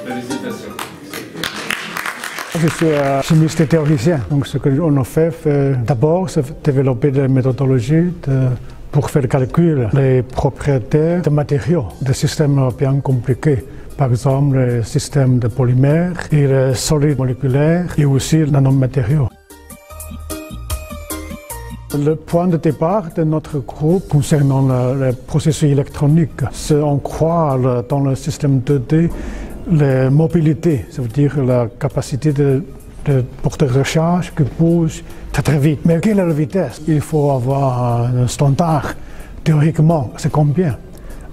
Félicitations. Je suis chimiste et théoricien, donc ce qu'on a fait d'abord, c'est développer des méthodologies pour faire le calcul des propriétés des matériaux, des systèmes bien compliqués. Par exemple, les systèmes de polymères et les solides moléculaires et aussi les nanomatériaux. Le point de départ de notre groupe concernant le processus électronique, c'est on croit dans le système 2D la mobilité, ça veut dire la capacité pour des recharges qui bougent très vite. Mais quelle est la vitesse? Il faut avoir un standard. Théoriquement, c'est combien?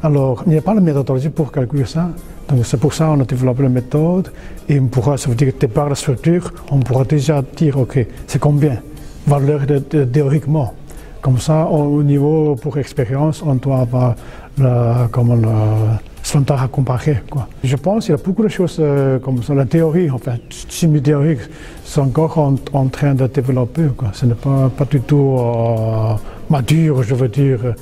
Alors, il n'y a pas de méthodologie pour calculer ça. Donc c'est pour ça qu'on a développé la méthode et on pourra, ça veut dire que par la structure, on pourra déjà dire, ok, c'est combien? Valeur théoriquement. Comme ça, au niveau pour expérience, on doit avoir le standard à comparer, quoi. Je pense qu'il y a beaucoup de choses comme ça. La théorie, enfin, chimie théorique, c'est encore en train de développer, quoi. Ce n'est pas du tout mature, je veux dire.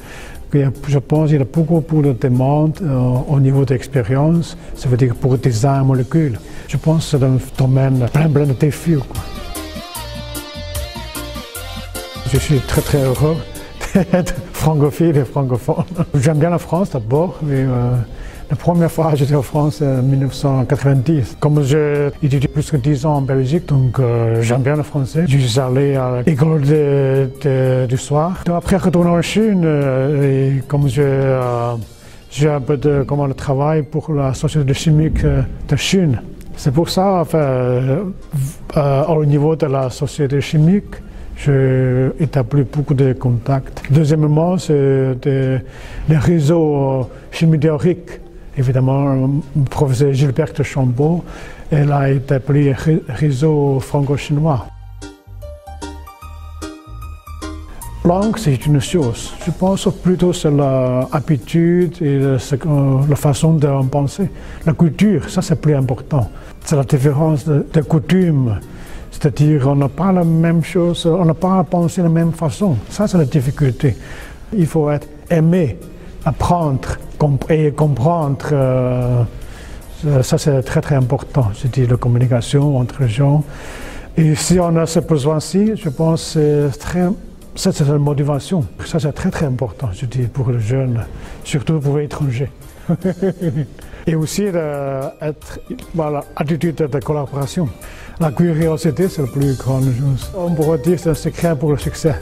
Je pense qu'il y a beaucoup de demandes au niveau d'expérience, ça veut dire pour le design molécule. Je pense que c'est un domaine plein de défis, quoi. Je suis très heureux d'être francophile et francophone. J'aime bien la France d'abord, mais la première fois j'étais en France en 1990. Comme j'ai étudié plus que 10 ans en Belgique, donc j'aime bien le français. Je suis allé à l'école du soir. Donc, après retourner en Chine, et comme j'ai un peu de travail pour la Société chimique de Chine. C'est pour ça, enfin, au niveau de la Société chimique, j'ai établi beaucoup de contacts. Deuxièmement, c'est les réseaux chimie théorique. Évidemment, le professeur Gilbert de Chambaud, elle a établi un réseau franco-chinois. Langue, c'est une chose. Je pense plutôt c'est l'habitude et la façon de penser. La culture, ça c'est plus important. C'est la différence de coutumes. C'est-à-dire qu'on n'a pas la même chose, on n'a pas à penser de la même façon. Ça, c'est la difficulté. Il faut être aimé, apprendre et comprendre. Ça, c'est très important. Je dis la communication entre les gens. Et si on a ce besoin-ci, je pense que c'est la motivation. Ça, c'est très important, je dis, pour les jeunes, surtout pour les étrangers. Et aussi l'attitude de collaboration. La curiosité, c'est la plus grande chose. On pourrait dire que c'est un secret pour le succès.